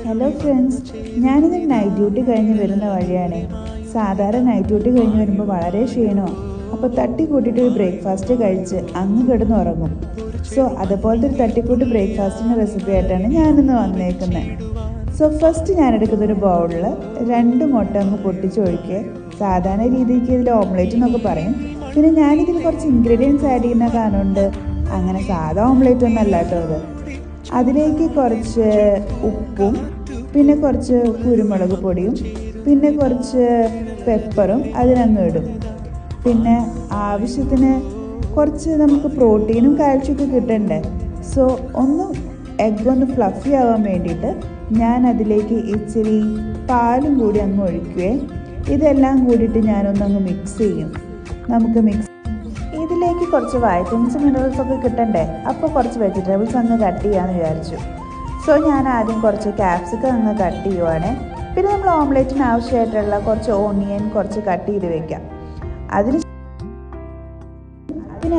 Hello friends, ഞാനിന്ന് night duty കഴിഞ്ഞ് വരുന്ന വഴിയാണ്. സാധാരണ നൈറ്റ് ഡ്യൂട്ടി കഴിഞ്ഞ് വരുമ്പോൾ വളരെ ക്ഷീണമാണ്. അപ്പോൾ തട്ടിക്കൂട്ടിയിട്ട് ഒരു ബ്രേക്ക്ഫാസ്റ്റ് കഴിച്ച് അങ്ങ് കിടന്ന് ഉറങ്ങും. സോ അതുപോലത്തെ ഒരു തട്ടിക്കൂട്ട് ബ്രേക്ക്ഫാസ്റ്റിൻ്റെ റെസിപ്പി ആയിട്ടാണ് ഞാനിന്ന് വന്നേക്കുന്നത്. സോ ഫസ്റ്റ് ഞാൻ എടുക്കുന്ന ഒരു ബൗളിൽ 2 മുട്ട അങ്ങ് പൊട്ടിച്ചൊഴിക്കുക. സാധാരണ രീതിക്ക് ഇതിൽ ഓംലേറ്റ് എന്നൊക്കെ പറയും. പിന്നെ ഞാനിതിൽ കുറച്ച് ഇൻഗ്രീഡിയൻസ് ആഡ് ചെയ്യുന്ന കാരണമുണ്ട്. അങ്ങനെ സാധാ ഓംലേറ്റ് ഒന്നല്ല കേട്ടോ അത്. അതിലേക്ക് കുറച്ച് ഉപ്പും പിന്നെ കുറച്ച് കുരുമുളക് പൊടിയും പിന്നെ കുറച്ച് പെപ്പറും അതിനങ്ങ് ഇടും. പിന്നെ ആവശ്യത്തിന് കുറച്ച് നമുക്ക് പ്രോട്ടീനും കാൽഷ്യമൊക്കെ കിട്ടണ്ടേ. സോ എഗ്ഗ് ഒന്ന് ഫ്ലഫി ആവാൻ വേണ്ടിയിട്ട് ഞാൻ അതിലേക്ക് ഇച്ചിരി പാലും കൂടി അങ്ങ് ഒഴിക്കുകയും ഇതെല്ലാം കൂടിയിട്ട് ഞാനൊന്നങ്ങ് മിക്സ് ചെയ്യും. ഇതിലേക്ക് കുറച്ച് വൈറ്റമിൻസ് മിനറൽസ് ഒക്കെ കിട്ടണ്ടേ. അപ്പോൾ കുറച്ച് വെജിറ്റബിൾസ് അങ്ങ് കട്ട് ചെയ്യാമെന്ന് വിചാരിച്ചു. സോ ഞാൻ ആദ്യം കുറച്ച് ക്യാപ്സിക്കം അങ്ങ് കട്ട് ചെയ്യുവാണ്. പിന്നെ നമ്മൾ ഓംലേറ്റിന് ആവശ്യമായിട്ടുള്ള കുറച്ച് ഓണിയൻ കുറച്ച് കട്ട് ചെയ്ത് വെക്കാം. അതിന്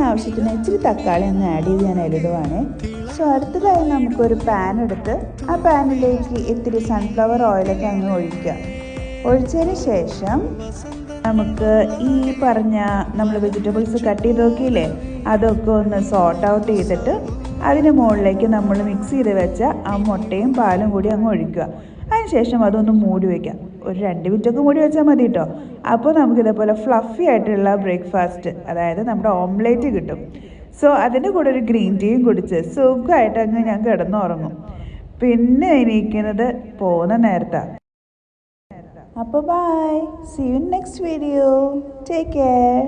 ആവശ്യത്തിന് ഇച്ചിരി തക്കാളി അങ്ങ് ആഡ് ചെയ്ത് ഞാൻ ഇടുവാണ്. സോ അടുത്തതായി നമുക്കൊരു പാൻ എടുത്ത് ആ പാനിലേക്ക് ഇത്തിരി സൺഫ്ലവർ ഓയിലൊക്കെ അങ്ങ് ഒഴിക്കുക. ഒഴിച്ചതിന് ശേഷം നമുക്ക് ഈ പറഞ്ഞ നമ്മൾ വെജിറ്റബിൾസ് കട്ട് ചെയ്ത് നോക്കിയില്ലേ, അതൊക്കെ ഒന്ന് സോർട്ട് ഔട്ട് ചെയ്തിട്ട് അതിന് മുകളിലേക്ക് നമ്മൾ മിക്സ് ചെയ്ത് വെച്ച ആ മുട്ടയും പാലും കൂടി അങ്ങ് ഒഴിക്കുക. അതിനുശേഷം അതൊന്ന് മൂടി വയ്ക്കാം. ഒരു 2 മിനിറ്റൊക്കെ മൂടി വെച്ചാൽ മതി കേട്ടോ. അപ്പോൾ നമുക്കിതേപോലെ ഫ്ലഫി ആയിട്ടുള്ള ബ്രേക്ക്ഫാസ്റ്റ്, അതായത് നമ്മുടെ ഓംലേറ്റ് കിട്ടും. സോ അതിൻ്റെ കൂടെ ഒരു ഗ്രീൻ ടീയും കുടിച്ച് സുഖമായിട്ട് അങ്ങ് ഞാൻ കിടന്നുറങ്ങും. പിന്നെ എണീക്കുന്നത് പോകുന്ന നേരത്താണ്. അപ്പോൾ bye, see you in next video. Take care.